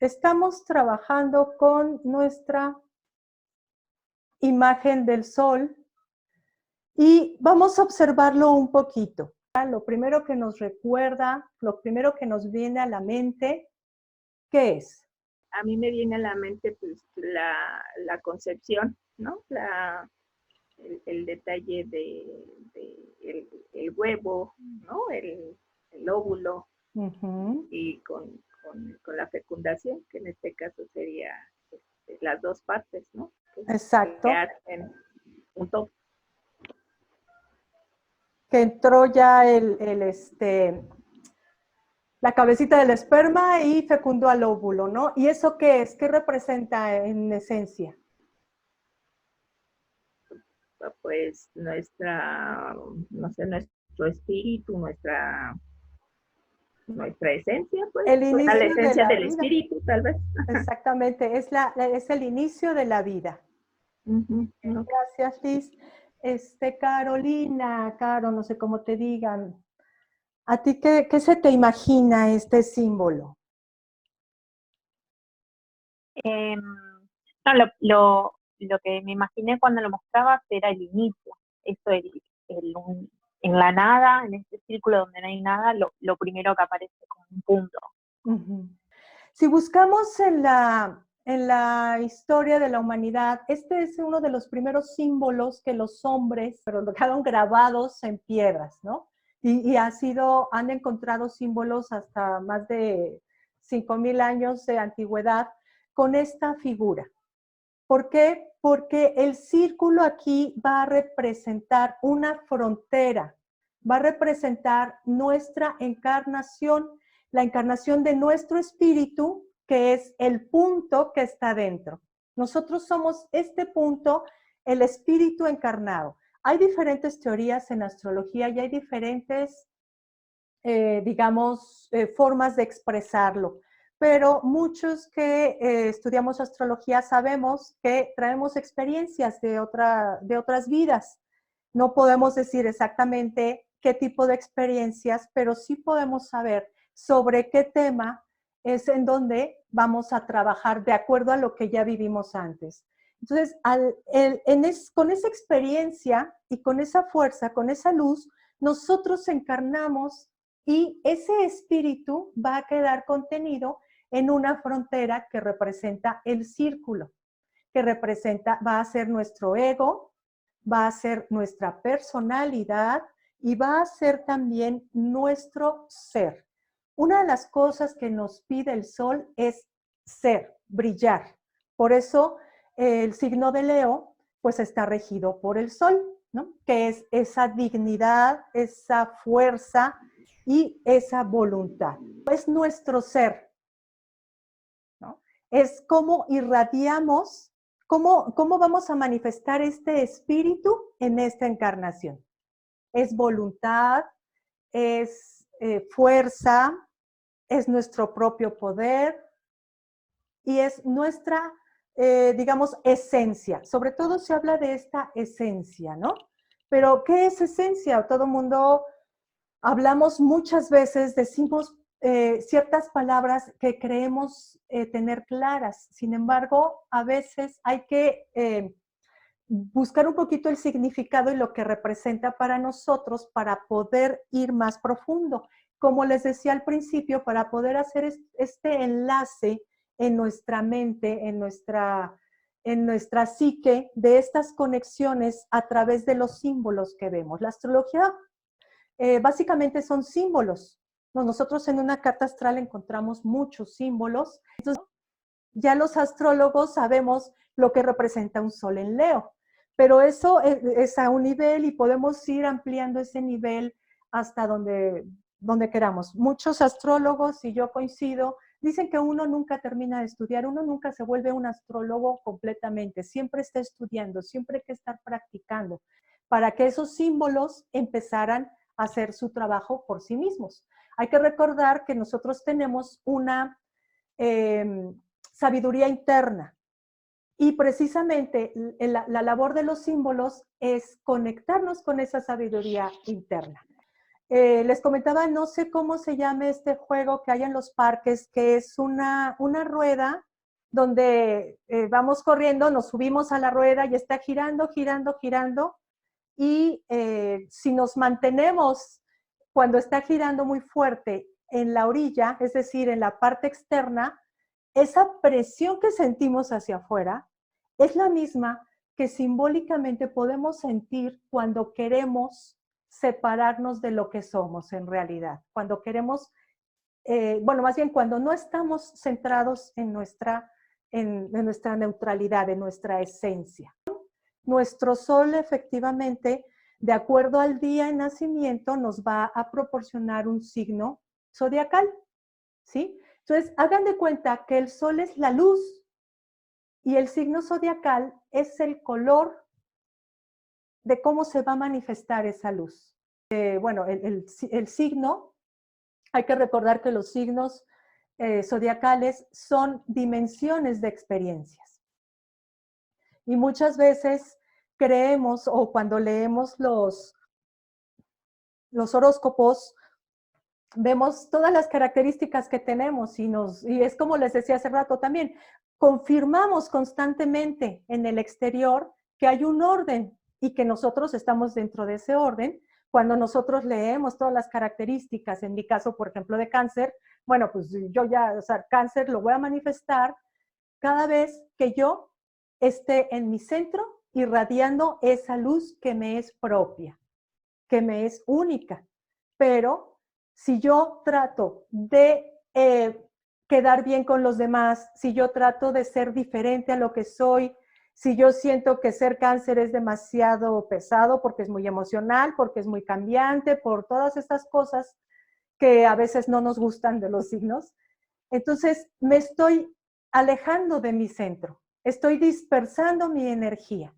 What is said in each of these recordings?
estamos trabajando con nuestra imagen del sol y vamos a observarlo un poquito. Lo primero que nos recuerda, lo primero que nos viene a la mente, ¿qué es? A mí me viene a la mente pues la concepción, ¿no? El detalle el huevo, ¿no? El óvulo, y con la fecundación, que en este caso sería las dos partes, ¿no? Exacto. Que hacen un top. Que entró ya la cabecita del esperma y fecundó al óvulo, ¿no? ¿Y eso qué es? ¿Qué representa en esencia? Pues nuestro espíritu, nuestra esencia, pues, El inicio la esencia de la del vida. espíritu, tal vez. Exactamente, es el inicio de la vida. Gracias, Liz. Carolina, Caro, no sé cómo te digan. ¿A ti qué se te imagina este símbolo? No, lo que me imaginé cuando lo mostrabas era el inicio. Eso, en la nada, en este círculo donde no hay nada, lo primero que aparece como un punto. Si buscamos en la historia de la humanidad, este es uno de los primeros símbolos que los hombres quedaron grabados en piedras, ¿no? Y han encontrado símbolos hasta más de 5,000 años de antigüedad con esta figura. ¿Por qué? Porque el círculo aquí va a representar una frontera, va a representar nuestra encarnación, la encarnación de nuestro espíritu, que es el punto que está dentro. Nosotros somos este punto, el espíritu encarnado. Hay diferentes teorías en astrología y hay diferentes, formas de expresarlo. Pero muchos que estudiamos astrología sabemos que traemos experiencias de otras vidas. No podemos decir exactamente qué tipo de experiencias, pero sí podemos saber sobre qué tema es en donde vamos a trabajar de acuerdo a lo que ya vivimos antes. Entonces, con esa experiencia y con esa fuerza, con esa luz, nosotros encarnamos y ese espíritu va a quedar contenido en una frontera que representa el círculo, va a ser nuestro ego, va a ser nuestra personalidad y va a ser también nuestro ser. Una de las cosas que nos pide el sol es ser, brillar. Por eso el signo de Leo pues está regido por el sol, ¿no? Que es esa dignidad, esa fuerza y esa voluntad. Es nuestro ser, ¿no? Es cómo irradiamos, cómo vamos a manifestar este espíritu en esta encarnación. Es voluntad, es fuerza, es nuestro propio poder y es nuestra, esencia. Sobre todo se habla de esta esencia, ¿no? Pero, ¿qué es esencia? Todo el mundo hablamos muchas veces, decimos ciertas palabras que creemos tener claras. Sin embargo, a veces hay que buscar un poquito el significado y lo que representa para nosotros para poder ir más profundo. Como les decía al principio, para poder hacer este enlace en nuestra mente, en nuestra psique, de estas conexiones a través de los símbolos que vemos. La astrología básicamente son símbolos. Nosotros en una carta astral encontramos muchos símbolos. Entonces, ya los astrólogos sabemos lo que representa un sol en Leo, pero eso es a un nivel y podemos ir ampliando ese nivel hasta donde queramos. Muchos astrólogos, y yo coincido, dicen que uno nunca termina de estudiar, uno nunca se vuelve un astrólogo completamente, siempre está estudiando, siempre hay que estar practicando para que esos símbolos empezaran a hacer su trabajo por sí mismos. Hay que recordar que nosotros tenemos una sabiduría interna. Y precisamente la labor de los símbolos es conectarnos con esa sabiduría interna. Les comentaba, no sé cómo se llama este juego que hay en los parques, que es una rueda donde vamos corriendo, nos subimos a la rueda y está girando, girando, girando. Y si nos mantenemos cuando está girando muy fuerte en la orilla, es decir, en la parte externa, esa presión que sentimos hacia afuera es la misma que simbólicamente podemos sentir cuando queremos separarnos de lo que somos en realidad, cuando queremos, bueno, más bien cuando no estamos centrados en nuestra neutralidad, en nuestra esencia. Nuestro sol efectivamente, de acuerdo al día de nacimiento, nos va a proporcionar un signo zodiacal, ¿sí? Entonces, hagan de cuenta que el sol es la luz y el signo zodiacal es el color de cómo se va a manifestar esa luz. Bueno, el signo, hay que recordar que los signos zodiacales son dimensiones de experiencias. Y muchas veces creemos, o cuando leemos los horóscopos, vemos todas las características que tenemos y es como les decía hace rato también, confirmamos constantemente en el exterior que hay un orden y que nosotros estamos dentro de ese orden. Cuando nosotros leemos todas las características, en mi caso, por ejemplo, de cáncer, bueno, pues yo ya, o sea, cáncer lo voy a manifestar cada vez que yo esté en mi centro irradiando esa luz que me es propia, que me es única. Pero si yo trato de quedar bien con los demás, si yo trato de ser diferente a lo que soy, si yo siento que ser cáncer es demasiado pesado porque es muy emocional, porque es muy cambiante, por todas estas cosas que a veces no nos gustan de los signos, entonces me estoy alejando de mi centro, estoy dispersando mi energía.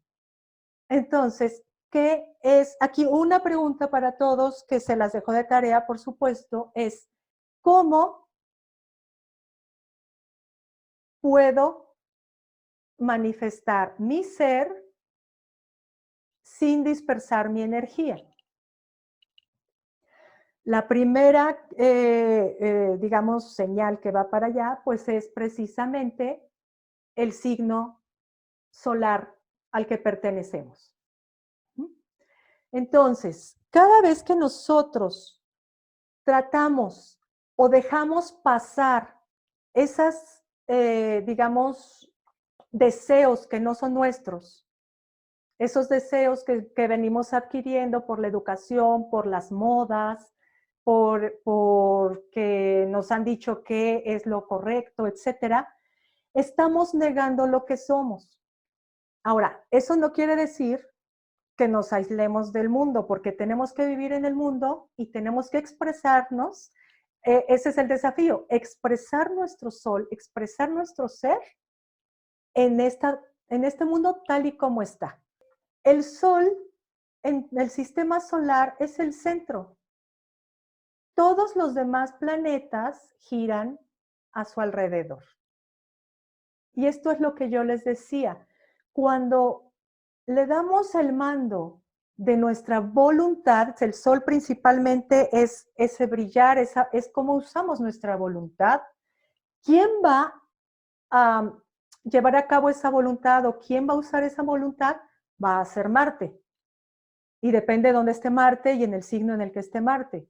Entonces, ¿qué es? Aquí una pregunta para todos que se las dejo de tarea, por supuesto, es ¿cómo puedo manifestar mi ser sin dispersar mi energía? La primera, digamos, señal que va para allá, pues es precisamente el signo solar al que pertenecemos. Entonces, cada vez que nosotros tratamos o dejamos pasar esas, digamos, deseos que no son nuestros, esos deseos que venimos adquiriendo por la educación, por las modas, porque nos han dicho qué es lo correcto, etcétera, estamos negando lo que somos. Ahora, eso no quiere decir que nos aislemos del mundo, porque tenemos que vivir en el mundo y tenemos que expresarnos. Ese es el desafío, expresar nuestro sol, expresar nuestro ser en este mundo tal y como está. El sol en el sistema solar es el centro. Todos los demás planetas giran a su alrededor. Y esto es lo que yo les decía. Cuando le damos el mando de nuestra voluntad, el sol principalmente es ese brillar, es cómo usamos nuestra voluntad. ¿Quién va a llevar a cabo esa voluntad o quién va a usar esa voluntad? Va a ser Marte. Y depende de dónde esté Marte y en el signo en el que esté Marte.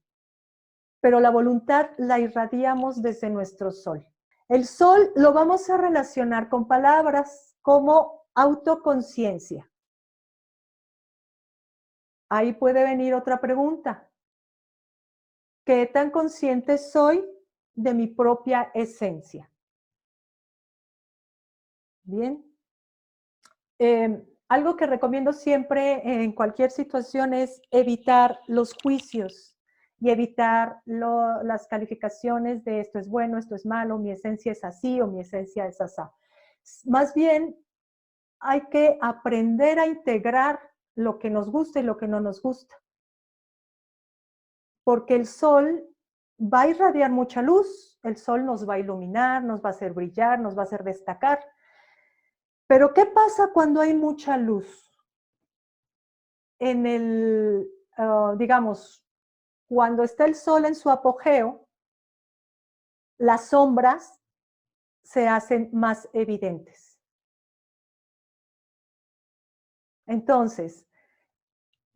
Pero la voluntad la irradiamos desde nuestro sol. El sol lo vamos a relacionar con palabras como autoconciencia. Ahí puede venir otra pregunta. ¿Qué tan consciente soy de mi propia esencia? Bien. Algo que recomiendo siempre en cualquier situación es evitar los juicios y evitar las calificaciones de esto es bueno, esto es malo, mi esencia es así o mi esencia es asá. Más bien, hay que aprender a integrar lo que nos gusta y lo que no nos gusta. Porque el sol va a irradiar mucha luz, el sol nos va a iluminar, nos va a hacer brillar, nos va a hacer destacar. Pero ¿qué pasa cuando hay mucha luz? En el, digamos, cuando está el sol en su apogeo, las sombras se hacen más evidentes. Entonces,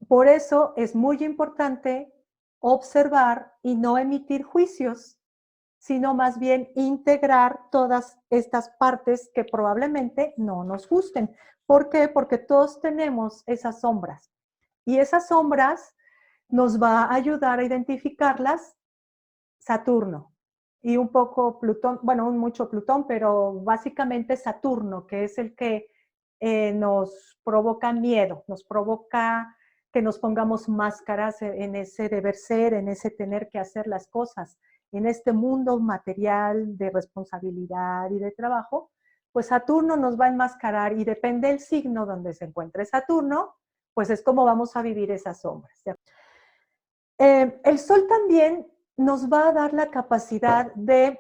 por eso es muy importante observar y no emitir juicios, sino más bien integrar todas estas partes que probablemente no nos gusten. ¿Por qué? Porque todos tenemos esas sombras. Y esas sombras nos va a ayudar a identificarlas Saturno y un poco Plutón, bueno, mucho Plutón, pero básicamente Saturno, que es el que nos provoca miedo, nos provoca que nos pongamos máscaras en ese deber ser, en ese tener que hacer las cosas, en este mundo material de responsabilidad y de trabajo, pues Saturno nos va a enmascarar y depende del signo donde se encuentre Saturno, pues es como vamos a vivir esas sombras. El Sol también nos va a dar la capacidad de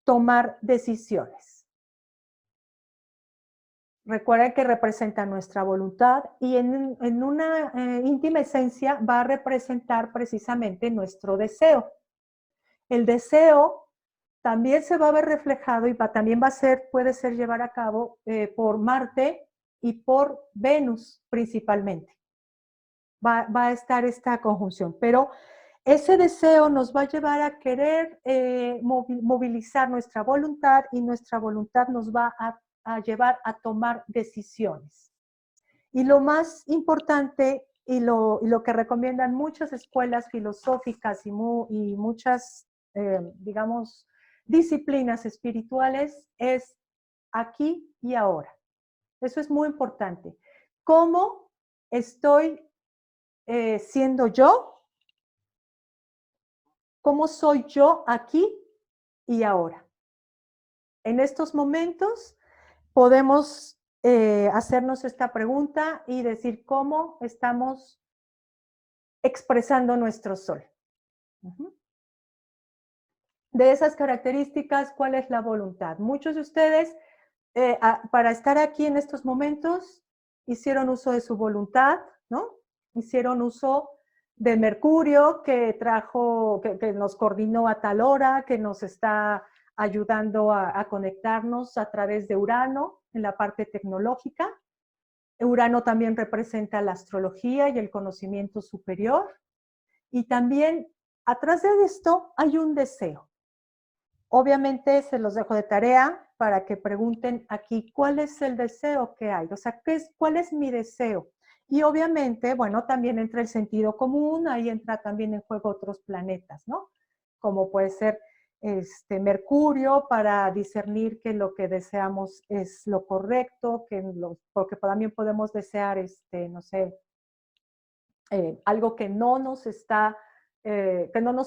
tomar decisiones. Recuerden que representa nuestra voluntad y en una íntima esencia va a representar precisamente nuestro deseo. El deseo también se va a ver reflejado y también puede ser llevar a cabo por Marte y por Venus principalmente. Va a estar esta conjunción, pero ese deseo nos va a llevar a querer movilizar nuestra voluntad y nuestra voluntad nos va a llevar a tomar decisiones. Y lo más importante y lo que recomiendan muchas escuelas filosóficas y muchas, digamos, disciplinas espirituales es aquí y ahora. Eso es muy importante. ¿Cómo estoy siendo yo? ¿Cómo soy yo aquí y ahora? En estos momentos podemos hacernos esta pregunta y decir cómo estamos expresando nuestro sol. De esas características, ¿cuál es la voluntad? Muchos de ustedes, para estar aquí en estos momentos, hicieron uso de su voluntad, ¿no? Hicieron uso de Mercurio, que nos coordinó a tal hora, que nos está ayudando a conectarnos a través de Urano en la parte tecnológica. Urano también representa la astrología y el conocimiento superior. Y también, atrás de esto, hay un deseo. Obviamente, se los dejo de tarea para que pregunten aquí, ¿cuál es el deseo que hay? O sea, ¿cuál es mi deseo? Y obviamente, bueno, también entra el sentido común, ahí entra también en juego otros planetas, ¿no? Como puede ser Mercurio para discernir que lo que deseamos es lo correcto, porque también podemos desear, no sé, algo que no nos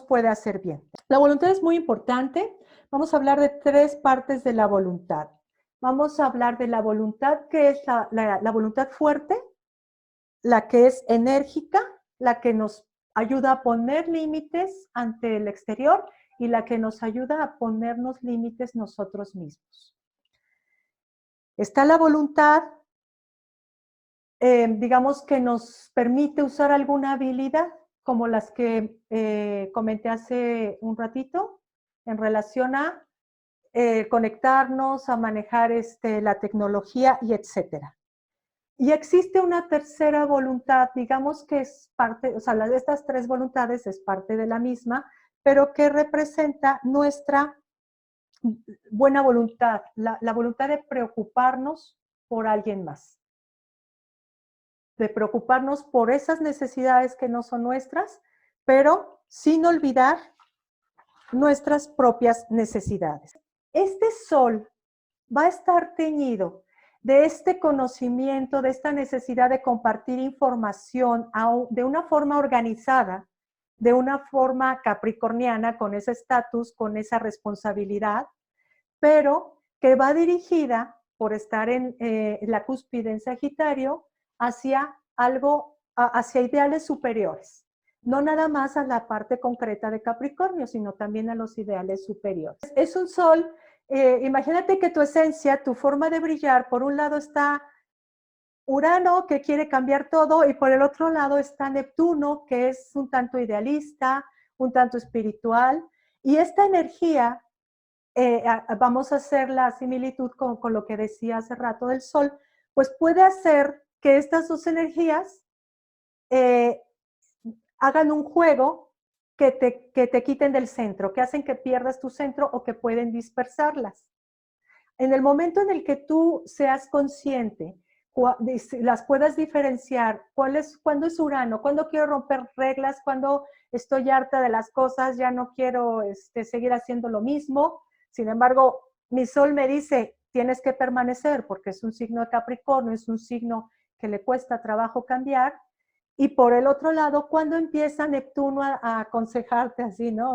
puede hacer bien. La voluntad es muy importante. Vamos a hablar de 3 partes de la voluntad. Vamos a hablar de la voluntad que es la voluntad fuerte, la que es enérgica, la que nos ayuda a poner límites ante el exterior y la que nos ayuda a ponernos límites nosotros mismos. Está la voluntad, digamos, que nos permite usar alguna habilidad, como las que comenté hace un ratito, en relación a conectarnos, a manejar la tecnología y etcétera. Y existe una tercera voluntad, digamos que es parte, o sea, estas 3 voluntades es parte de la misma, pero que representa nuestra buena voluntad, la voluntad de preocuparnos por alguien más, de preocuparnos por esas necesidades que no son nuestras, pero sin olvidar nuestras propias necesidades. Este sol va a estar teñido de este conocimiento, de esta necesidad de compartir información de una forma organizada, de una forma capricorniana, con ese estatus, con esa responsabilidad, pero que va dirigida, por estar en la cúspide en Sagitario, hacia ideales superiores. No nada más a la parte concreta de Capricornio, sino también a los ideales superiores. Es un sol. Imagínate que tu esencia, tu forma de brillar, por un lado está Urano, que quiere cambiar todo, y por el otro lado está Neptuno, que es un tanto idealista, un tanto espiritual, y esta energía, vamos a hacer la similitud con lo que decía hace rato del Sol, pues puede hacer que estas dos energías hagan un juego que te quiten del centro, que hacen que pierdas tu centro o que pueden dispersarlas. En el momento en el que tú seas consciente, las puedas diferenciar, cuándo es Urano, cuándo quiero romper reglas, cuándo estoy harta de las cosas, ya no quiero seguir haciendo lo mismo. Sin embargo, mi Sol me dice, tienes que permanecer porque es un signo de Capricornio, es un signo que le cuesta trabajo cambiar. Y por el otro lado, cuando empieza Neptuno a aconsejarte así, ¿no?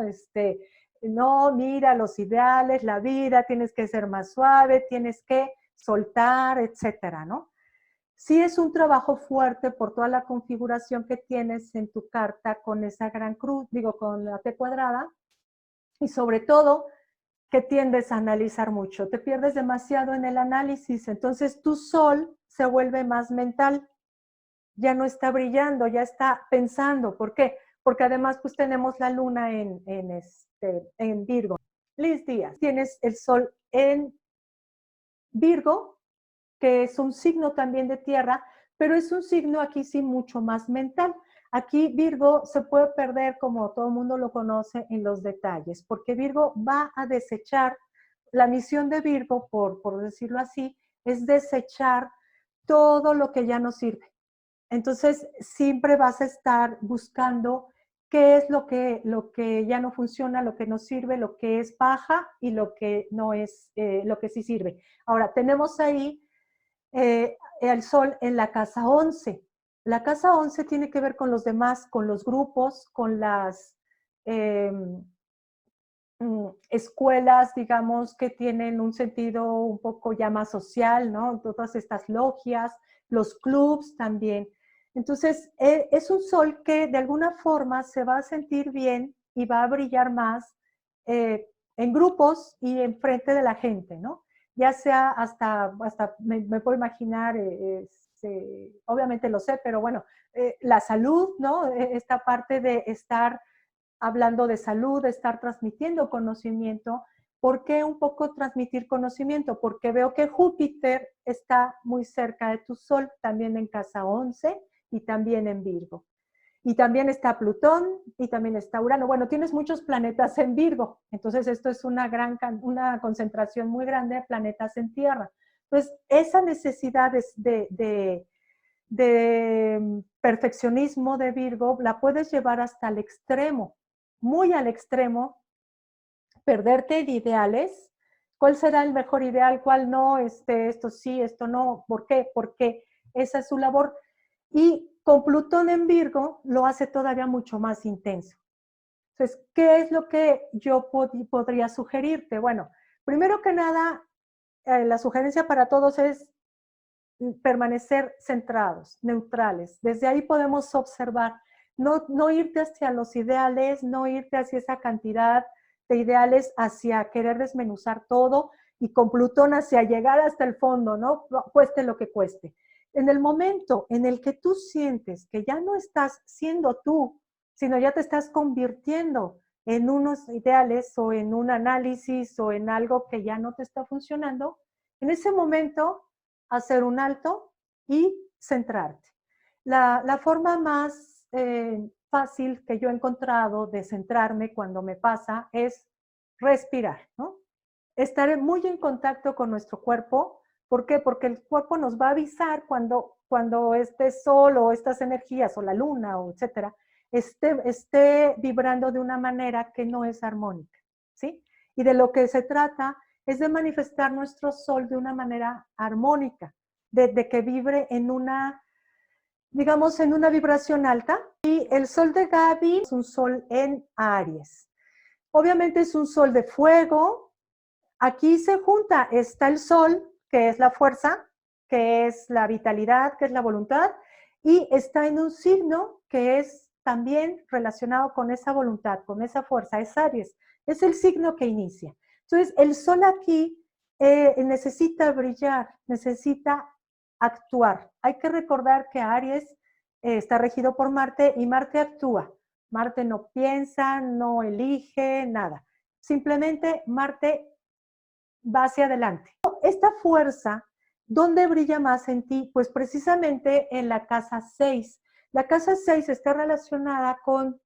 No, mira los ideales, la vida, tienes que ser más suave, tienes que soltar, etcétera, ¿no? Sí es un trabajo fuerte por toda la configuración que tienes en tu carta con esa gran cruz, digo, con la T cuadrada, y sobre todo que tiendes a analizar mucho, te pierdes demasiado en el análisis, entonces tu Sol se vuelve más mental, ya no está brillando, ya está pensando. ¿Por qué? Porque además pues tenemos la luna en Virgo. Liz Díaz, tienes el Sol en Virgo, que es un signo también de tierra, pero es un signo aquí sí mucho más mental. Aquí Virgo se puede perder, como todo el mundo lo conoce, en los detalles, porque Virgo va a desechar, la misión de Virgo, por decirlo así, es desechar todo lo que ya no sirve. Entonces, siempre vas a estar buscando qué es lo que ya no funciona, lo que no sirve, lo que es paja y lo que no es, lo que sí sirve. Ahora, tenemos ahí el Sol en la casa 11. La casa 11 tiene que ver con los demás, con los grupos, con las escuelas, digamos, que tienen un sentido un poco ya más social, ¿no? Todas estas logias, los clubs también. Entonces, es un Sol que de alguna forma se va a sentir bien y va a brillar más en grupos y en frente de la gente, ¿no? Ya sea hasta me puedo imaginar, obviamente lo sé, pero bueno, la salud, ¿no? Esta parte de estar hablando de salud, de estar transmitiendo conocimiento. ¿Por qué un poco transmitir conocimiento? Porque veo que Júpiter está muy cerca de tu Sol, también en casa 11 y también en Virgo. Y también está Plutón y también está Urano. Bueno, tienes muchos planetas en Virgo, entonces esto es una concentración muy grande de planetas en Tierra. Entonces, esa necesidad de perfeccionismo de Virgo la puedes llevar hasta el extremo, muy al extremo, perderte en ideales. ¿Cuál será el mejor ideal? ¿Cuál no? Esto sí, esto no. ¿Por qué? Porque esa es su labor. Y con Plutón en Virgo lo hace todavía mucho más intenso. Entonces, ¿qué es lo que yo podría sugerirte? Bueno, primero que nada, la sugerencia para todos es permanecer centrados, neutrales. Desde ahí podemos observar, no irte hacia los ideales, no irte hacia esa cantidad de ideales, hacia querer desmenuzar todo y con Plutón hacia llegar hasta el fondo, ¿no? Cueste lo que cueste. En el momento en el que tú sientes que ya no estás siendo tú, sino ya te estás convirtiendo en unos ideales o en un análisis o en algo que ya no te está funcionando, en ese momento hacer un alto y centrarte. La forma más fácil que yo he encontrado de centrarme cuando me pasa es respirar, ¿no? Estar muy en contacto con nuestro cuerpo. ¿Por qué? Porque el cuerpo nos va a avisar cuando este sol o estas energías o la luna o etcétera esté vibrando de una manera que no es armónica, ¿sí? Y de lo que se trata es de manifestar nuestro sol de una manera armónica, de que vibre en una, digamos, en una vibración alta. Y el sol de Gaby es un sol en Aries. Obviamente es un sol de fuego. Aquí se junta, está el sol, que es la fuerza, que es la vitalidad, que es la voluntad, y está en un signo que es también relacionado con esa voluntad, con esa fuerza, es Aries. Es el signo que inicia. Entonces, el sol aquí necesita brillar, necesita actuar. Hay que recordar que Aries está regido por Marte y Marte actúa. Marte no piensa, no elige, nada. Simplemente Marte va hacia adelante. Esta fuerza, ¿dónde brilla más en ti? Pues precisamente en la casa 6. La casa 6 está relacionada con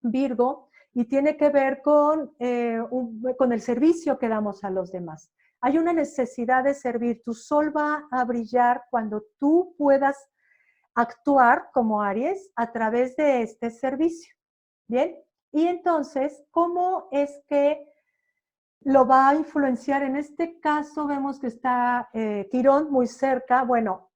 Virgo y tiene que ver con el servicio que damos a los demás. Hay una necesidad de servir. Tu sol va a brillar cuando tú puedas actuar como Aries a través de este servicio. ¿Bien? Y entonces, ¿cómo es que lo va a influenciar? En este caso vemos que está Quirón muy cerca. Bueno,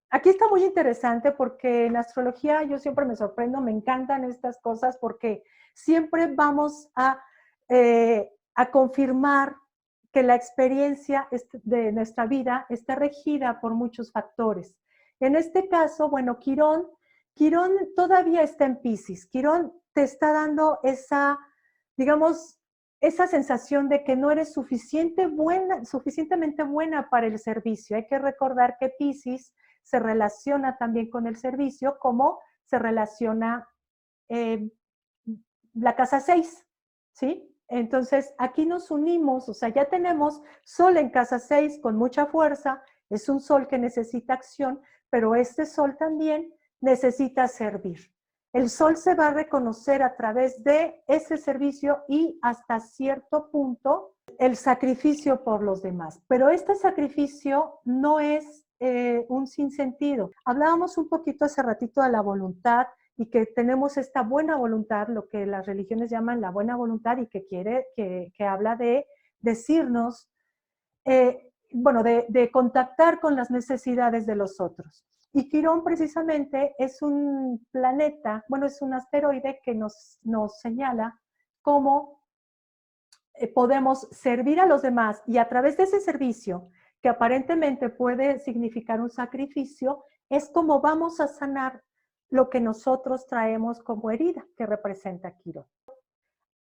aquí está muy interesante porque en astrología yo siempre me sorprendo, me encantan estas cosas porque siempre vamos a confirmar que la experiencia de nuestra vida está regida por muchos factores. En este caso, bueno, Quirón todavía está en Piscis. Quirón te está dando esa, digamos, esa sensación de que no eres suficientemente buena para el servicio. Hay que recordar que Piscis se relaciona también con el servicio, como se relaciona la casa 6, ¿sí? Entonces, aquí nos unimos, o sea, ya tenemos Sol en casa 6 con mucha fuerza, es un Sol que necesita acción, pero este Sol también necesita servir. El Sol se va a reconocer a través de ese servicio y hasta cierto punto el sacrificio por los demás. Pero este sacrificio no es un sinsentido. Hablábamos un poquito hace ratito de la voluntad y que tenemos esta buena voluntad, lo que las religiones llaman la buena voluntad y que habla de decirnos, bueno, de contactar con las necesidades de los otros. Y Quirón precisamente es un planeta, bueno, es un asteroide que nos señala cómo podemos servir a los demás y a través de ese servicio, que aparentemente puede significar un sacrificio, es como vamos a sanar lo que nosotros traemos como herida que representa Quirón.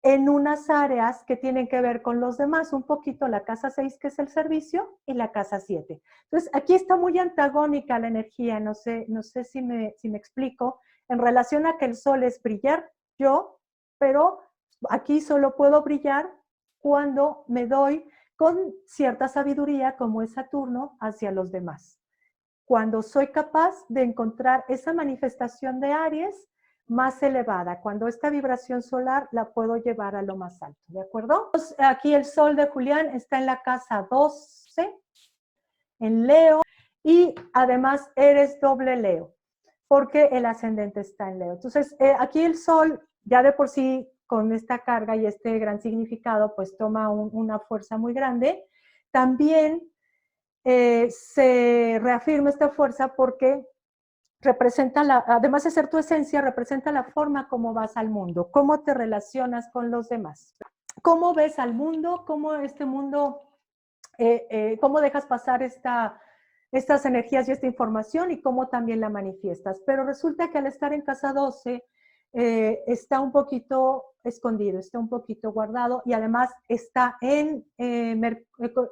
En unas áreas que tienen que ver con los demás, un poquito la casa 6, que es el servicio, y la casa 7. Entonces, aquí está muy antagónica la energía, no sé si me explico, en relación a que el sol es brillar yo, pero aquí solo puedo brillar cuando me doy con cierta sabiduría, como es Saturno, hacia los demás. Cuando soy capaz de encontrar esa manifestación de Aries más elevada, cuando esta vibración solar la puedo llevar a lo más alto, ¿de acuerdo? Aquí el sol de Julián está en la casa 12, en Leo, y además eres doble Leo, porque el ascendente está en Leo. Entonces, aquí el sol, ya de por sí, con esta carga y este gran significado, pues toma una fuerza muy grande. También se reafirma esta fuerza porque representa, además de ser tu esencia, representa la forma como vas al mundo, cómo te relacionas con los demás, cómo ves al mundo, cómo este mundo, cómo dejas pasar estas energías y esta información y cómo también la manifiestas. Pero resulta que al estar en casa 12, está un poquito escondido, está un poquito guardado y además está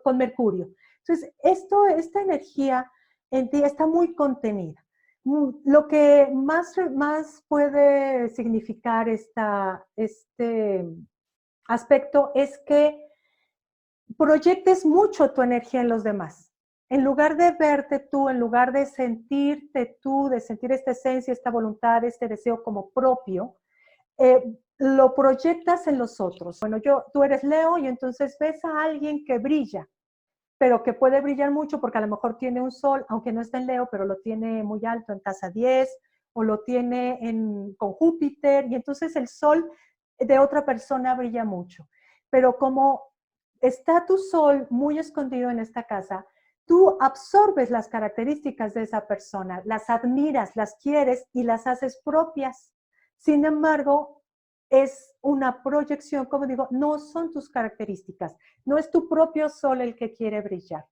con Mercurio. Entonces, esta energía en ti está muy contenida. Lo que más puede significar este aspecto es que proyectes mucho tu energía en los demás. En lugar de verte tú, en lugar de sentirte tú, de sentir esta esencia, esta voluntad, este deseo como propio, lo proyectas en los otros. Bueno, tú eres Leo y entonces ves a alguien que brilla, pero que puede brillar mucho porque a lo mejor tiene un sol, aunque no está en Leo, pero lo tiene muy alto en casa 10, o lo tiene con Júpiter, y entonces el sol de otra persona brilla mucho. Pero como está tu sol muy escondido en esta casa, tú absorbes las características de esa persona, las admiras, las quieres y las haces propias. Sin embargo, es una proyección, como digo, no son tus características, no es tu propio sol el que quiere brillar.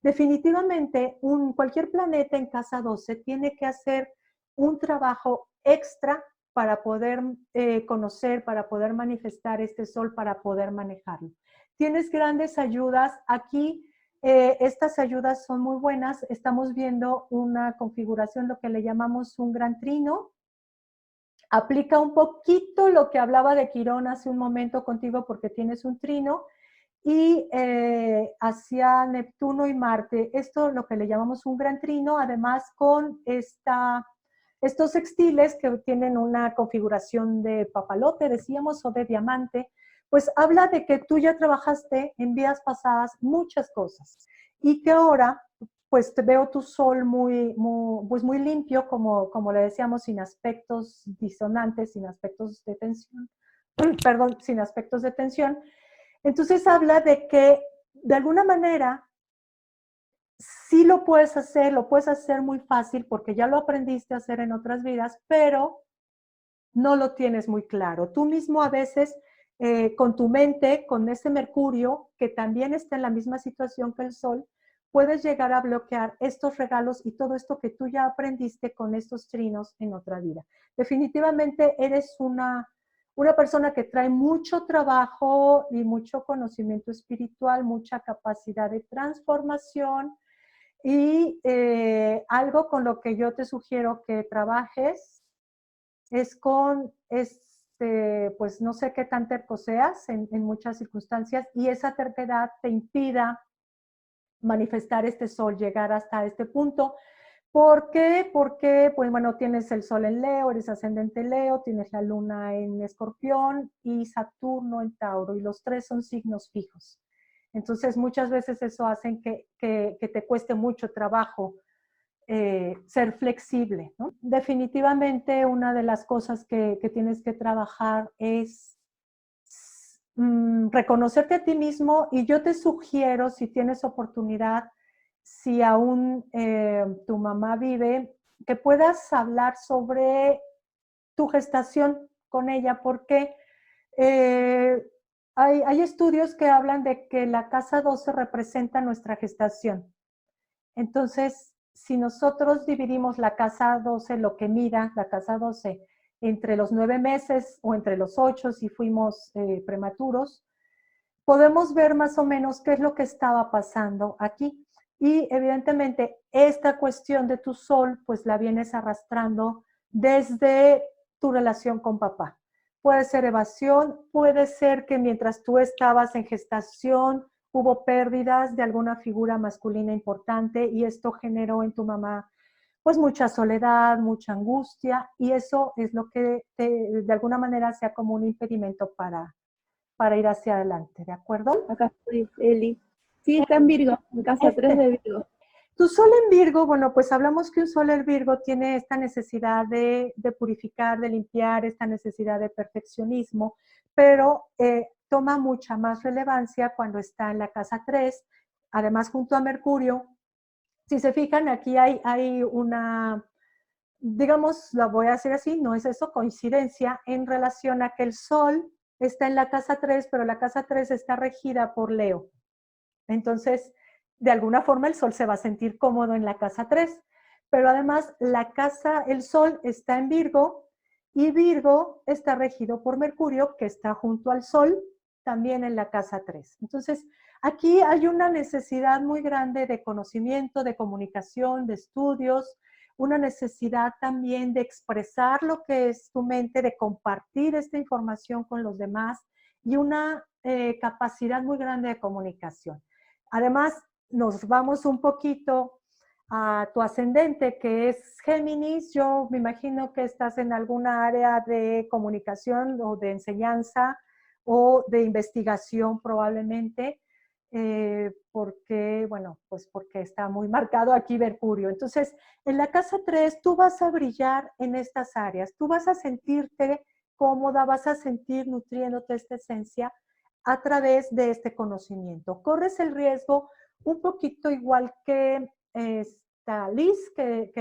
Definitivamente, cualquier planeta en casa 12 tiene que hacer un trabajo extra para poder conocer, para poder manifestar este sol, para poder manejarlo. Tienes grandes ayudas aquí. Estas ayudas son muy buenas. Estamos viendo una configuración, lo que le llamamos un gran trino. Aplica un poquito lo que hablaba de Quirón hace un momento contigo porque tienes un trino. Y hacia Neptuno y Marte. Esto lo que le llamamos un gran trino, además con estos sextiles que tienen una configuración de papalote, decíamos, o de diamante, pues habla de que tú ya trabajaste en vidas pasadas muchas cosas y que ahora pues te veo tu sol pues muy limpio, como le decíamos, sin aspectos disonantes, sin aspectos de tensión, perdón, sin aspectos de tensión. Entonces habla de que de alguna manera sí lo puedes hacer muy fácil porque ya lo aprendiste a hacer en otras vidas, pero no lo tienes muy claro. Tú mismo a veces con tu mente, con ese Mercurio, que también está en la misma situación que el Sol, puedes llegar a bloquear estos regalos y todo esto que tú ya aprendiste con estos trinos en otra vida. Definitivamente eres una persona que trae mucho trabajo y mucho conocimiento espiritual, mucha capacidad de transformación y algo con lo que yo te sugiero que trabajes es con, pues no sé qué tan terco seas en muchas circunstancias y esa terquedad te impida manifestar este sol, llegar hasta este punto. ¿Por qué? Porque, pues bueno, tienes el sol en Leo, eres ascendente Leo, tienes la luna en Escorpión y Saturno en Tauro, y los tres son signos fijos. Entonces, muchas veces eso hace que te cueste mucho trabajo ser flexible, ¿no? Definitivamente, una de las cosas que tienes que trabajar es reconocerte a ti mismo, y yo te sugiero, si tienes oportunidad, si aún tu mamá vive, que puedas hablar sobre tu gestación con ella, porque hay estudios que hablan de que la casa 12 representa nuestra gestación. Entonces, si nosotros dividimos la casa 12, lo que mira la casa 12, entre los 9 meses o entre los 8 si fuimos prematuros, podemos ver más o menos qué es lo que estaba pasando aquí. Y evidentemente esta cuestión de tu sol, pues la vienes arrastrando desde tu relación con papá. Puede ser evasión, puede ser que mientras tú estabas en gestación hubo pérdidas de alguna figura masculina importante y esto generó en tu mamá pues mucha soledad, mucha angustia, y eso es lo que de alguna manera sea como un impedimento para ir hacia adelante, ¿de acuerdo? Acá estoy, Eli. Sí, está en Virgo, en casa 3 de Virgo. Tu sol en Virgo, bueno, pues hablamos que un sol en Virgo tiene esta necesidad de purificar, de limpiar, esta necesidad de perfeccionismo, pero toma mucha más relevancia cuando está en la casa 3, además junto a Mercurio. Si se fijan, aquí hay una, digamos, lo voy a decir así, no es eso, coincidencia en relación a que el sol está en la casa 3, pero la casa 3 está regida por Leo. Entonces, de alguna forma el sol se va a sentir cómodo en la casa 3, pero además el sol está en Virgo y Virgo está regido por Mercurio, que está junto al sol, también en la casa 3. Entonces, aquí hay una necesidad muy grande de conocimiento, de comunicación, de estudios, una necesidad también de expresar lo que es tu mente, de compartir esta información con los demás y una capacidad muy grande de comunicación. Además, nos vamos un poquito a tu ascendente, que es Géminis. Yo me imagino que estás en alguna área de comunicación o de enseñanza o de investigación probablemente, porque, bueno, pues porque está muy marcado aquí Mercurio. Entonces, en la casa 3 tú vas a brillar en estas áreas, tú vas a sentirte cómoda, vas a sentir nutriéndote esta esencia a través de este conocimiento. Corres el riesgo un poquito igual que esta Liz, que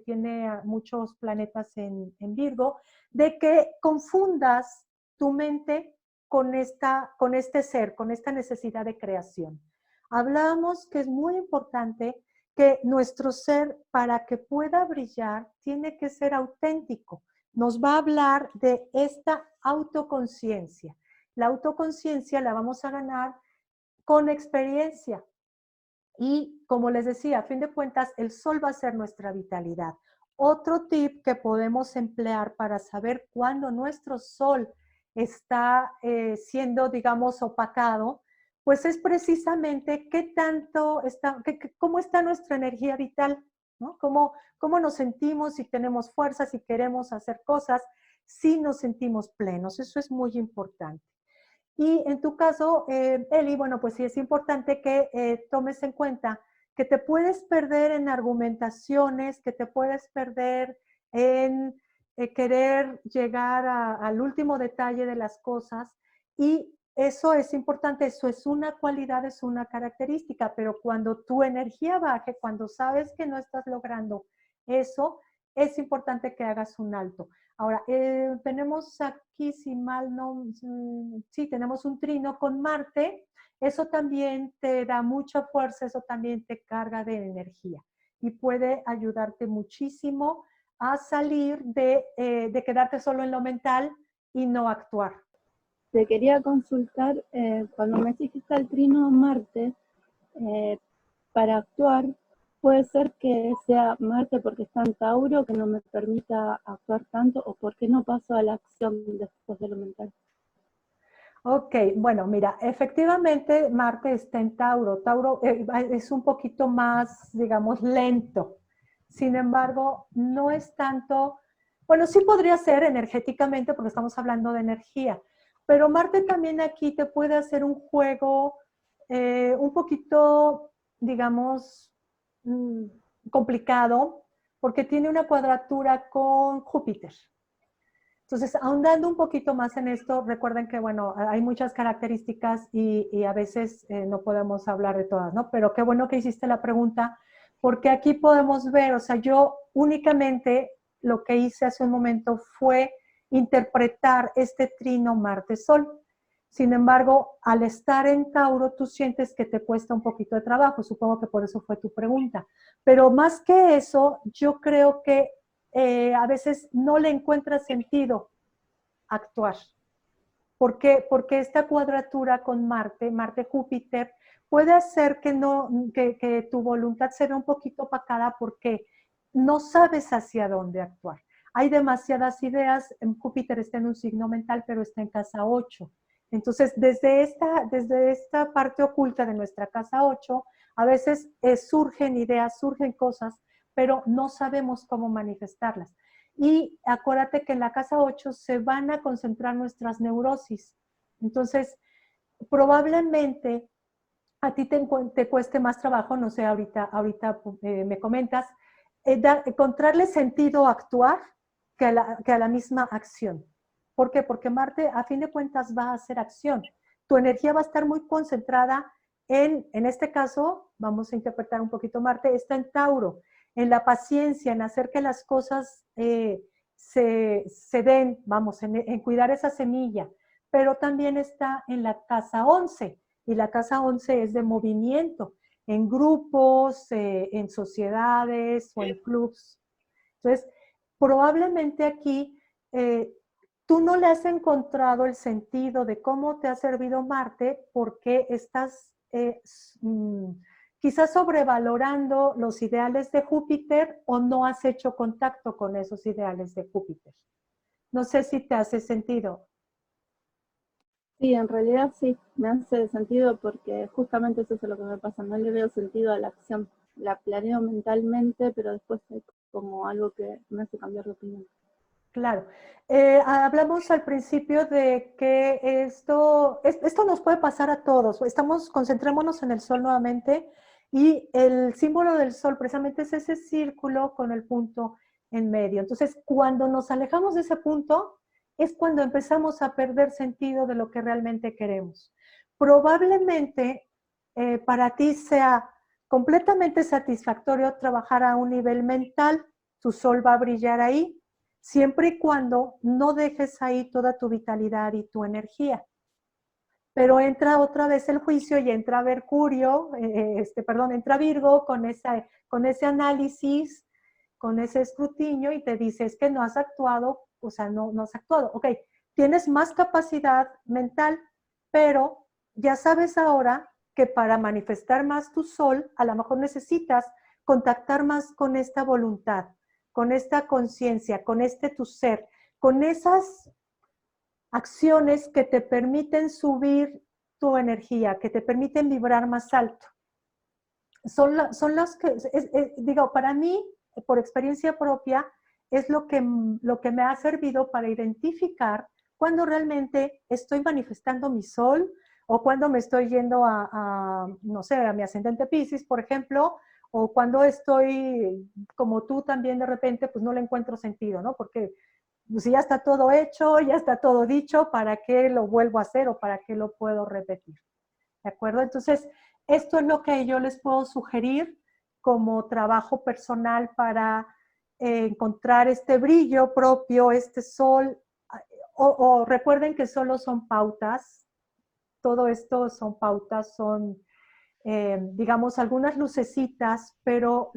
tiene muchos planetas en Virgo, de que confundas tu mente con este ser, con esta necesidad de creación. Hablamos que es muy importante que nuestro ser, para que pueda brillar, tiene que ser auténtico. Nos va a hablar de esta autoconciencia. La autoconciencia la vamos a ganar con experiencia. Y como les decía, a fin de cuentas, el sol va a ser nuestra vitalidad. Otro tip que podemos emplear para saber cuándo nuestro sol está siendo, digamos, opacado, pues es precisamente qué tanto está, cómo está nuestra energía vital, ¿no? Cómo nos sentimos, si tenemos fuerza, si queremos hacer cosas, si nos sentimos plenos. Eso es muy importante. Y en tu caso, Eli, bueno, pues sí es importante que tomes en cuenta que te puedes perder en argumentaciones, que te puedes perder en querer llegar al último detalle de las cosas, y eso es importante, eso es una cualidad, es una característica, pero cuando tu energía baje, cuando sabes que no estás logrando eso, es importante que hagas un alto. Ahora, tenemos aquí, si mal no, sí, tenemos un trino con Marte. Eso también te da mucha fuerza, eso también te carga de energía y puede ayudarte muchísimo a salir de quedarte solo en lo mental y no actuar. Te quería consultar, cuando me decís que está el trino Marte, para actuar, puede ser que sea Marte porque está en Tauro, que no me permita actuar tanto, o porque no paso a la acción después de lo mental. Ok, bueno, mira, efectivamente Marte está en Tauro. Tauro es un poquito más, digamos, lento. Sin embargo, no es tanto, bueno, sí podría ser energéticamente porque estamos hablando de energía, pero Marte también aquí te puede hacer un juego un poquito, digamos, complicado porque tiene una cuadratura con Júpiter. Entonces, ahondando un poquito más en esto, recuerden que, bueno, hay muchas características y a veces no podemos hablar de todas, ¿no? Pero qué bueno que hiciste la pregunta, porque aquí podemos ver, o sea, yo únicamente lo que hice hace un momento fue interpretar este trino Marte-Sol. Sin embargo, al estar en Tauro, tú sientes que te cuesta un poquito de trabajo, supongo que por eso fue tu pregunta. Pero más que eso, yo creo que a veces no le encuentra sentido actuar. ¿Por qué? Porque esta cuadratura con Marte, Marte-Júpiter, puede hacer que tu voluntad se vea un poquito opacada porque no sabes hacia dónde actuar. Hay demasiadas ideas, Júpiter está en un signo mental, pero está en casa 8. Entonces, desde esta parte oculta de nuestra casa 8, a veces surgen ideas, surgen cosas, pero no sabemos cómo manifestarlas. Y acuérdate que en la casa 8 se van a concentrar nuestras neurosis. Entonces, probablemente a ti te cueste más trabajo, no sé, ahorita me comentas, encontrarle sentido a actuar que a la misma acción. ¿Por qué? Porque Marte, a fin de cuentas, va a hacer acción. Tu energía va a estar muy concentrada en este caso, vamos a interpretar un poquito Marte, está en Tauro, en la paciencia, en hacer que las cosas se den, vamos, en cuidar esa semilla, pero también está en la casa 11, y la casa 11 es de movimiento, en grupos, en sociedades o en clubs. Entonces, probablemente aquí tú no le has encontrado el sentido de cómo te ha servido Marte porque estás quizás sobrevalorando los ideales de Júpiter o no has hecho contacto con esos ideales de Júpiter. No sé si te hace sentido. Sí, en realidad sí, me hace sentido porque justamente eso es lo que me pasa, no le veo sentido a la acción. La planeo mentalmente, pero después es como algo que me hace cambiar de opinión. Claro. Hablamos al principio de que esto nos puede pasar a todos. Concentrémonos en el sol nuevamente, y el símbolo del sol precisamente es ese círculo con el punto en medio. Entonces, cuando nos alejamos de ese punto, es cuando empezamos a perder sentido de lo que realmente queremos. Probablemente para ti sea completamente satisfactorio trabajar a un nivel mental, tu sol va a brillar ahí, siempre y cuando no dejes ahí toda tu vitalidad y tu energía. Pero entra otra vez el juicio y entra Mercurio, entra Virgo con ese análisis, con ese escrutinio, y te dice, es que no has actuado, o sea, no has actuado. Ok, tienes más capacidad mental, pero ya sabes ahora que para manifestar más tu sol, a lo mejor necesitas contactar más con esta voluntad, con esta conciencia, con este tu ser, con esas acciones que te permiten subir tu energía, que te permiten vibrar más alto. Son las que, digo, para mí, por experiencia propia, es lo que me ha servido para identificar cuando realmente estoy manifestando mi sol o cuando me estoy yendo no sé, a mi ascendente Piscis, por ejemplo, o cuando estoy, como tú también de repente, pues no le encuentro sentido, ¿no? Porque pues, si ya está todo hecho, ya está todo dicho, ¿para qué lo vuelvo a hacer o para qué lo puedo repetir? ¿De acuerdo? Entonces, esto es lo que yo les puedo sugerir como trabajo personal para encontrar este brillo propio, este sol, o recuerden que solo son pautas, todo esto son pautas, son, digamos, algunas lucecitas, pero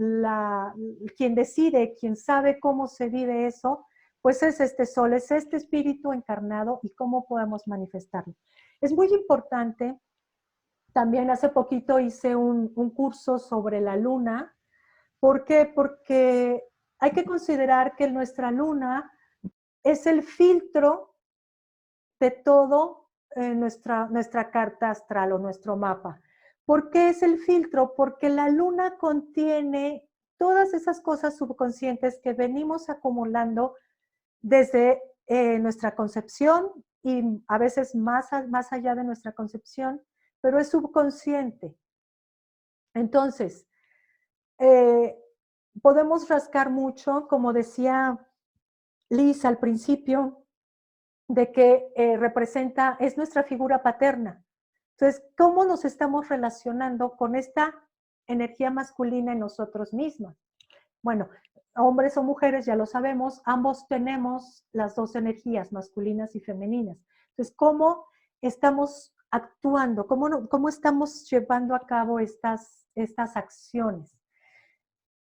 quien decide, quien sabe cómo se vive eso, pues es este sol, es este espíritu encarnado y cómo podemos manifestarlo. Es muy importante. También hace poquito hice un curso sobre la luna. ¿Por qué? Porque hay que considerar que nuestra luna es el filtro de todo nuestra carta astral o nuestro mapa. ¿Por qué es el filtro? Porque la luna contiene todas esas cosas subconscientes que venimos acumulando desde nuestra concepción y a veces más allá de nuestra concepción, pero es subconsciente. Entonces, podemos rascar mucho, como decía Liz al principio, de que representa, es nuestra figura paterna. Entonces, ¿cómo nos estamos relacionando con esta energía masculina en nosotros mismos? Bueno, hombres o mujeres, ya lo sabemos, ambos tenemos las dos energías, masculinas y femeninas. Entonces, ¿cómo estamos actuando? ¿Cómo estamos llevando a cabo estas acciones?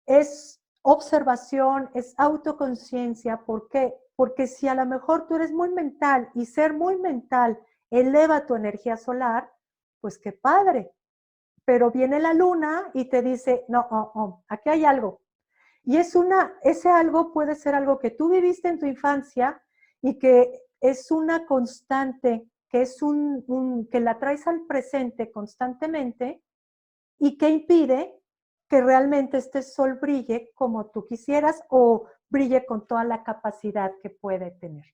Es observación, es autoconciencia. ¿Por qué? Porque si a lo mejor tú eres muy mental y ser muy mental eleva tu energía solar, pues qué padre. Pero viene la luna y te dice, no, aquí hay algo. Y ese algo puede ser algo que tú viviste en tu infancia y que es una constante, que es que la traes al presente constantemente y que impide que realmente este sol brille como tú quisieras o brille con toda la capacidad que puede tener.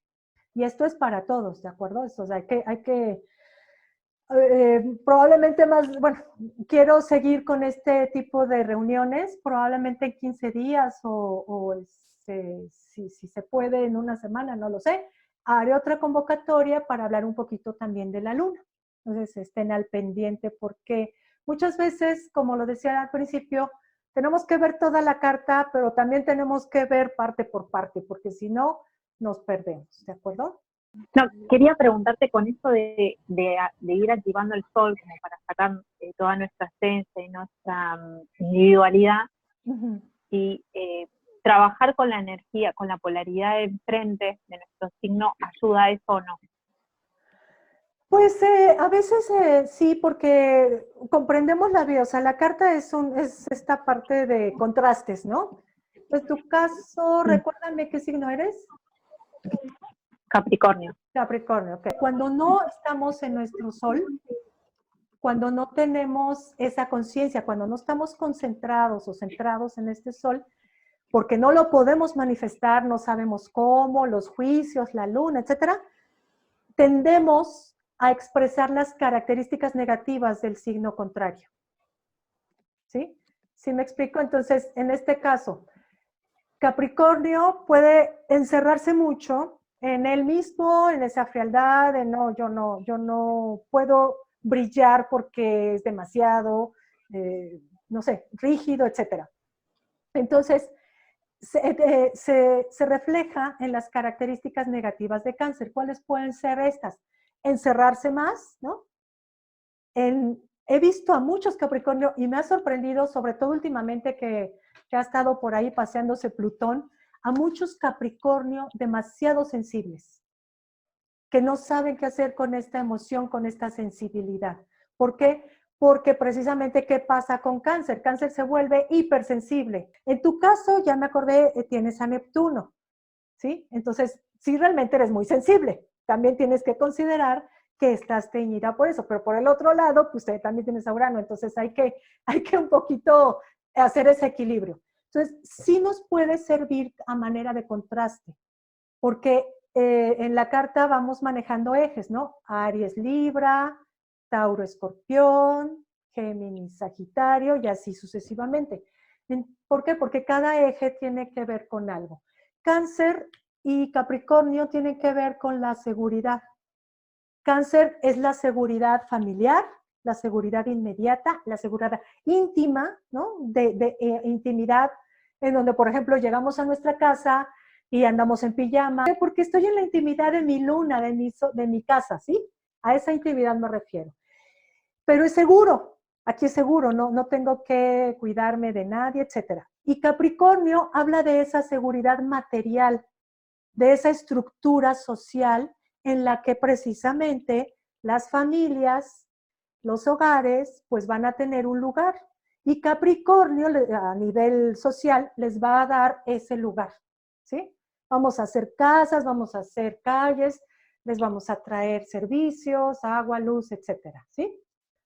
Y esto es para todos, ¿de acuerdo? O sea, hay que probablemente más, bueno, quiero seguir con este tipo de reuniones, probablemente en 15 días o si se puede en una semana, no lo sé. Haré otra convocatoria para hablar un poquito también de la luna. Entonces estén al pendiente porque muchas veces, como lo decía al principio, tenemos que ver toda la carta, pero también tenemos que ver parte por parte, porque si no, nos perdemos, ¿de acuerdo? No, quería preguntarte con eso de ir activando el sol como para sacar toda nuestra esencia y nuestra individualidad y trabajar con la energía, con la polaridad de enfrente de nuestro signo, ¿ayuda a eso o no? Pues a veces sí, porque comprendemos la vida, o sea, la carta es esta parte de contrastes, ¿no? En tu caso, recuérdame qué signo eres. Capricornio. Capricornio, ok. Cuando no estamos en nuestro sol, cuando no tenemos esa conciencia, cuando no estamos concentrados o centrados en este sol, porque no lo podemos manifestar, no sabemos cómo, los juicios, la luna, etcétera, tendemos a expresar las características negativas del signo contrario. ¿Sí? ¿Sí me explico? Entonces, en este caso, Capricornio puede encerrarse mucho en él mismo, en esa frialdad, de no, yo no puedo brillar porque es demasiado, no sé, rígido, etcétera. Entonces, se refleja en las características negativas de Cáncer. ¿Cuáles pueden ser estas? Encerrarse más, ¿no? He visto a muchos Capricornio y me ha sorprendido, sobre todo últimamente que ha estado por ahí paseándose Plutón, a muchos Capricornio demasiado sensibles, que no saben qué hacer con esta emoción, con esta sensibilidad. ¿Por qué? porque precisamente, ¿qué pasa con cáncer? Cáncer se vuelve hipersensible. En tu caso, ya me acordé, tienes a Neptuno, ¿sí? Entonces, sí, realmente eres muy sensible. También tienes que considerar que estás teñida por eso, pero por el otro lado, pues también tienes a Urano, entonces hay que un poquito hacer ese equilibrio. Entonces, sí nos puede servir a manera de contraste, porque en la carta vamos manejando ejes, ¿no? Aries, Libra, Tauro, Escorpión, Géminis, Sagitario y así sucesivamente. ¿Por qué? Porque cada eje tiene que ver con algo. Cáncer y Capricornio tienen que ver con la seguridad. Cáncer es la seguridad familiar, la seguridad inmediata, la seguridad íntima, ¿no? De intimidad, en donde, por ejemplo, llegamos a nuestra casa y andamos en pijama, porque estoy en la intimidad de mi luna, de mi casa, ¿sí? A esa intimidad me refiero. Pero es seguro, aquí es seguro, no tengo que cuidarme de nadie, etc. Y Capricornio habla de esa seguridad material, de esa estructura social en la que precisamente las familias, los hogares, pues van a tener un lugar. Y Capricornio a nivel social les va a dar ese lugar, ¿sí? Vamos a hacer casas, vamos a hacer calles, les vamos a traer servicios, agua, luz, etcétera, ¿sí?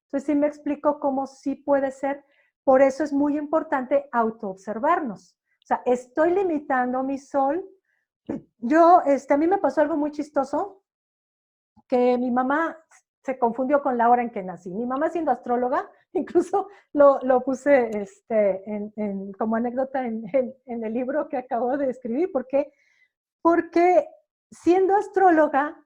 Entonces, sí me explico cómo sí puede ser. Por eso es muy importante autoobservarnos. O sea, estoy limitando mi sol. Yo, a mí me pasó algo muy chistoso, que mi mamá se confundió con la hora en que nací. Mi mamá siendo astróloga, incluso lo puse como anécdota en el libro que acabo de escribir. ¿Por qué? Porque siendo astróloga,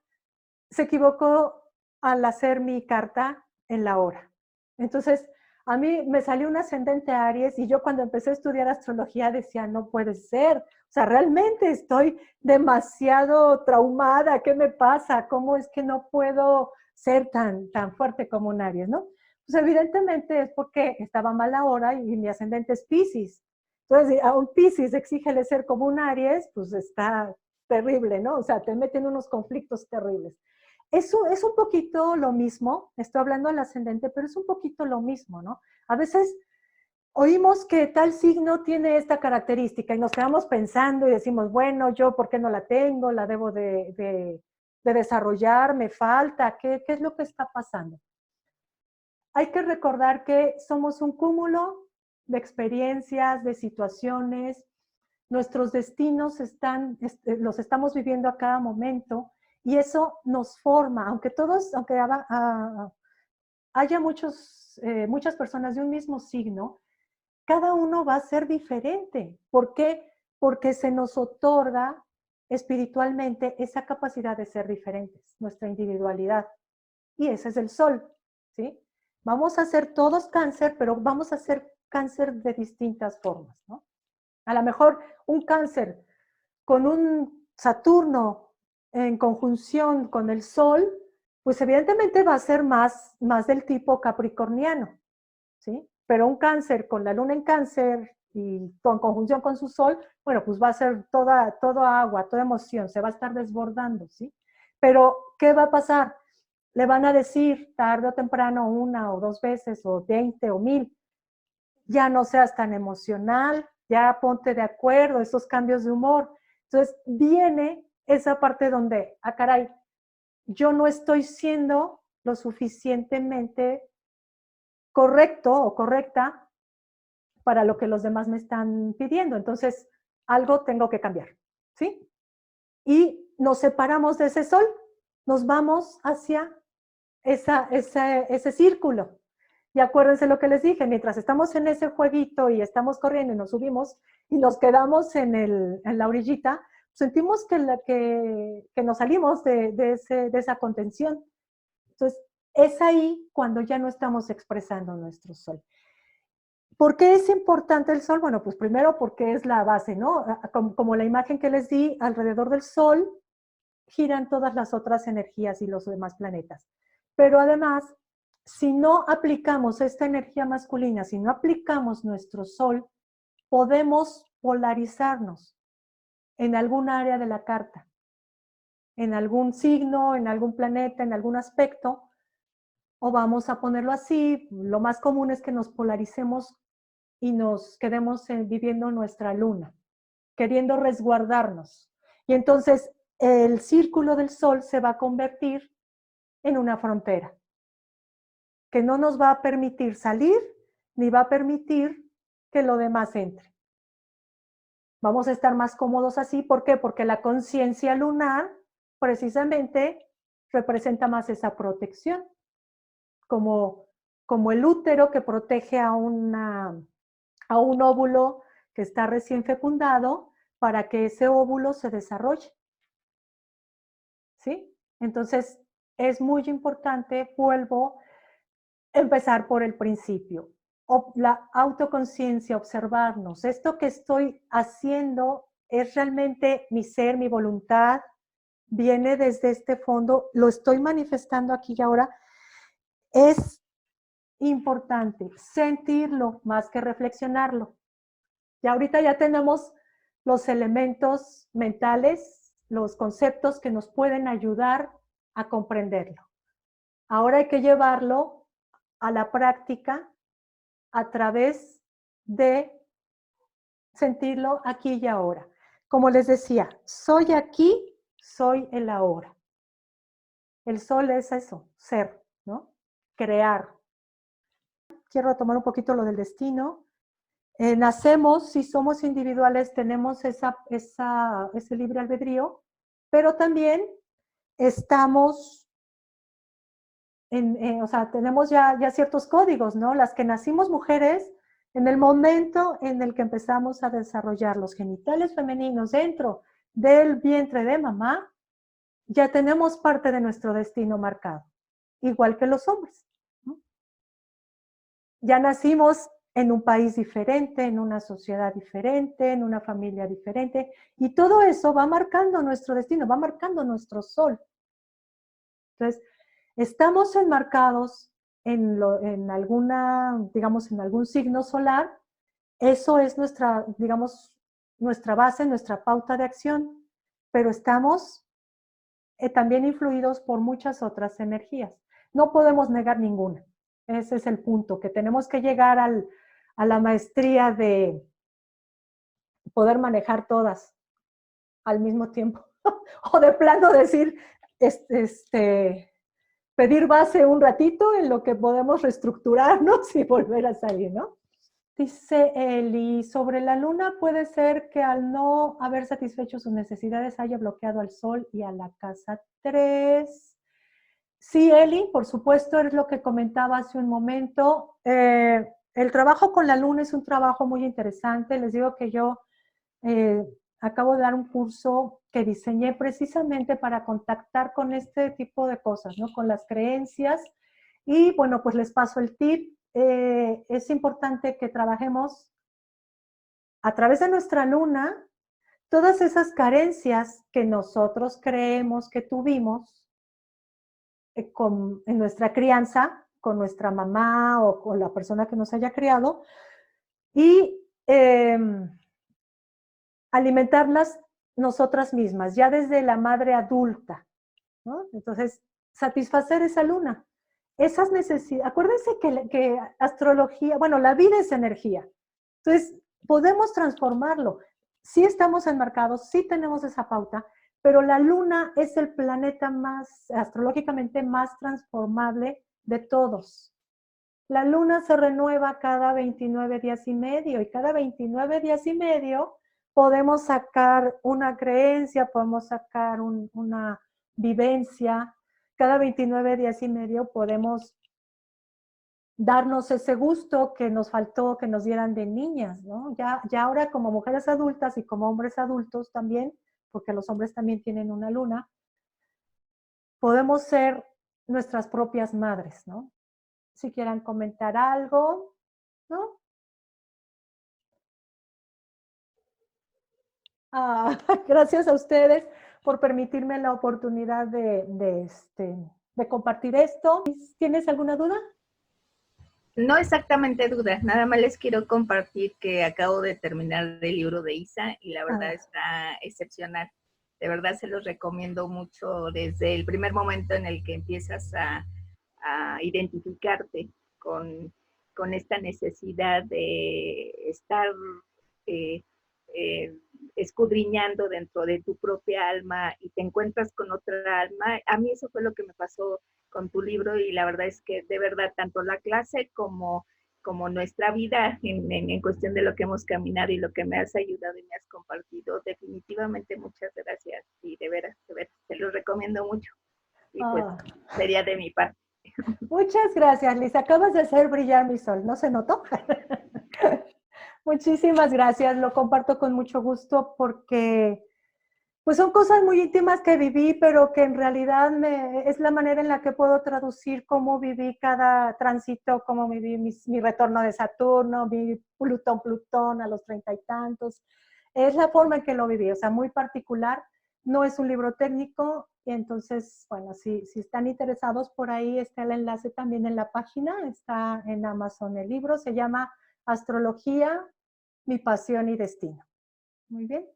se equivocó al hacer mi carta en la hora. Entonces, a mí me salió un ascendente Aries y yo cuando empecé a estudiar astrología decía, no puede ser, o sea, realmente estoy demasiado traumada, ¿qué me pasa? ¿Cómo es que no puedo ser tan fuerte como un Aries, no? Pues evidentemente es porque estaba mal la hora y mi ascendente es Piscis. Entonces, a un Piscis exígele ser como un Aries, pues está terrible, ¿no? O sea, te meten unos conflictos terribles. Eso es un poquito lo mismo, estoy hablando del ascendente, pero es un poquito lo mismo, ¿no? A veces oímos que tal signo tiene esta característica y nos quedamos pensando y decimos, bueno, yo por qué no la tengo, la debo de desarrollar, me falta, ¿qué es lo que está pasando? Hay que recordar que somos un cúmulo de experiencias, de situaciones, nuestros destinos los estamos viviendo a cada momento y eso nos forma, aunque haya muchas personas de un mismo signo, cada uno va a ser diferente. ¿Por qué? Porque se nos otorga espiritualmente esa capacidad de ser diferentes, nuestra individualidad. Y ese es el sol, ¿sí? Vamos a ser todos cáncer, pero vamos a ser cáncer de distintas formas, ¿no? A lo mejor un cáncer con un Saturno en conjunción con el Sol, pues evidentemente va a ser más del tipo capricorniano, ¿sí? Pero un cáncer con la luna en cáncer y con conjunción con su Sol, bueno, pues va a ser toda agua, toda emoción, se va a estar desbordando, ¿sí? Pero, ¿qué va a pasar? Le van a decir tarde o temprano 1 o 2 veces, o 20 o 1000, ya no seas tan emocional, ya ponte de acuerdo, esos cambios de humor. Entonces viene esa parte donde, caray, yo no estoy siendo lo suficientemente correcto o correcta para lo que los demás me están pidiendo. Entonces, algo tengo que cambiar, ¿sí? Y nos separamos de ese sol, nos vamos hacia ese círculo. Y acuérdense lo que les dije, mientras estamos en ese jueguito y estamos corriendo y nos subimos y nos quedamos en la orillita, sentimos que nos salimos de esa contención. Entonces, es ahí cuando ya no estamos expresando nuestro sol. ¿Por qué es importante el sol? Bueno, pues primero porque es la base, ¿no? Como la imagen que les di, alrededor del sol giran todas las otras energías y los demás planetas. Pero además, si no aplicamos esta energía masculina, si no aplicamos nuestro sol, podemos polarizarnos en algún área de la carta, en algún signo, en algún planeta, en algún aspecto, o vamos a ponerlo así, lo más común es que nos polaricemos y nos quedemos viviendo nuestra luna, queriendo resguardarnos. Y entonces el círculo del sol se va a convertir en una frontera que no nos va a permitir salir ni va a permitir que lo demás entre. Vamos a estar más cómodos así. ¿Por qué? Porque la conciencia lunar precisamente representa más esa protección, como el útero que protege a un óvulo que está recién fecundado para que ese óvulo se desarrolle. ¿Sí? Entonces, es muy importante, vuelvo, empezar por el principio. La autoconciencia, observarnos. Esto que estoy haciendo es realmente mi ser, mi voluntad, viene desde este fondo, lo estoy manifestando aquí y ahora. Es importante sentirlo más que reflexionarlo. Y ahorita ya tenemos los elementos mentales, los conceptos que nos pueden ayudar a comprenderlo. Ahora hay que llevarlo a la práctica a través de sentirlo aquí y ahora. Como les decía, soy aquí, soy el ahora. El sol es eso, ser, ¿no? Crear. Quiero retomar un poquito lo del destino. Nacemos, si somos individuales, tenemos ese libre albedrío, pero también estamos o sea, tenemos ya ciertos códigos, ¿no? Las que nacimos mujeres, en el momento en el que empezamos a desarrollar los genitales femeninos dentro del vientre de mamá, ya tenemos parte de nuestro destino marcado, igual que los hombres, ¿no? Ya nacimos en un país diferente, en una sociedad diferente, en una familia diferente, y todo eso va marcando nuestro destino, va marcando nuestro sol. Entonces, estamos enmarcados en alguna, digamos, en algún signo solar. Eso es nuestra, digamos, nuestra base, nuestra pauta de acción, pero estamos también influidos por muchas otras energías. No podemos negar ninguna. Ese es el punto, que tenemos que llegar a la maestría de poder manejar todas al mismo tiempo. O de plano decir, pedir base un ratito en lo que podemos reestructurarnos y volver a salir, ¿no? Dice Eli, sobre la luna puede ser que al no haber satisfecho sus necesidades haya bloqueado al sol y a la casa 3. Sí, Eli, por supuesto, es lo que comentaba hace un momento. El trabajo con la luna es un trabajo muy interesante. Les digo que yo acabo de dar un curso que diseñé precisamente para contactar con este tipo de cosas, ¿no? Con las creencias. Y bueno, pues les paso el tip. Es importante que trabajemos a través de nuestra luna todas esas carencias que nosotros creemos que tuvimos en nuestra crianza, con nuestra mamá o con la persona que nos haya criado, y alimentarlas nosotras mismas, ya desde la madre adulta, ¿no? Entonces, satisfacer esa luna, esas necesidades. Acuérdense que astrología, bueno, la vida es energía. Entonces, podemos transformarlo. Sí estamos enmarcados, sí tenemos esa pauta, pero la luna es el planeta más, astrológicamente, más transformable de todos. La luna se renueva cada 29 días y medio, y cada 29 días y medio podemos sacar una creencia, podemos sacar una vivencia. Cada 29 días y medio podemos darnos ese gusto que nos faltó, que nos dieran de niñas, ¿no? Ya ahora como mujeres adultas y como hombres adultos también, porque los hombres también tienen una luna, podemos ser nuestras propias madres, ¿no? Si quieran comentar algo, ¿no? Gracias a ustedes por permitirme la oportunidad de compartir esto. ¿Tienes alguna duda? No exactamente dudas, nada más les quiero compartir que acabo de terminar el libro de Isa y la verdad está excepcional. De verdad se los recomiendo mucho desde el primer momento en el que empiezas a a identificarte con esta necesidad de estar escudriñando dentro de tu propia alma y te encuentras con otra alma. A mí eso fue lo que me pasó con tu libro y la verdad es que de verdad tanto la clase como nuestra vida en cuestión de lo que hemos caminado y lo que me has ayudado y me has compartido, definitivamente muchas gracias y de veras, te lo recomiendo mucho y pues sería de mi parte. Muchas gracias, Liz. Acabas de hacer brillar mi sol, ¿no se notó? Muchísimas gracias, lo comparto con mucho gusto porque pues son cosas muy íntimas que viví, pero que en realidad es la manera en la que puedo traducir cómo viví cada tránsito, cómo viví mi retorno de Saturno, mi Plutón a los 30 y tantos. Es la forma en que lo viví, o sea, muy particular. No es un libro técnico, y entonces, bueno, si están interesados por ahí, está el enlace también en la página, está en Amazon el libro, se llama Astrología, mi pasión y destino. Muy bien.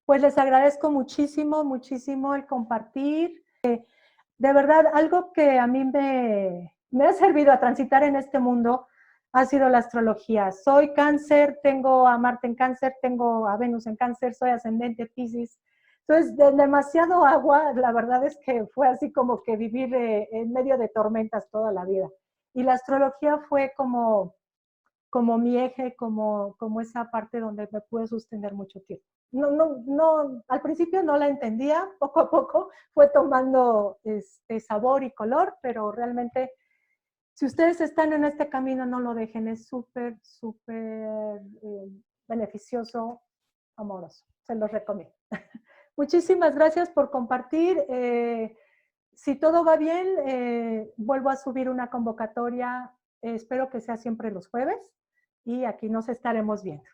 Pues les agradezco muchísimo, muchísimo el compartir. De verdad, algo que a mí me ha servido a transitar en este mundo ha sido la astrología. Soy Cáncer, tengo a Marte en Cáncer, tengo a Venus en Cáncer, soy ascendente Piscis. Entonces, demasiado agua, la verdad es que fue así como que vivir en medio de tormentas toda la vida. Y la astrología fue como mi eje, como esa parte donde me pude sostener mucho tiempo. No, al principio no la entendía, poco a poco fue tomando sabor y color, pero realmente, si ustedes están en este camino, no lo dejen, es súper, súper beneficioso, amoroso, se los recomiendo. Muchísimas gracias por compartir. Si todo va bien, vuelvo a subir una convocatoria, espero que sea siempre los jueves, y aquí nos estaremos viendo.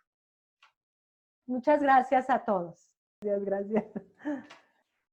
Muchas gracias a todos. Gracias.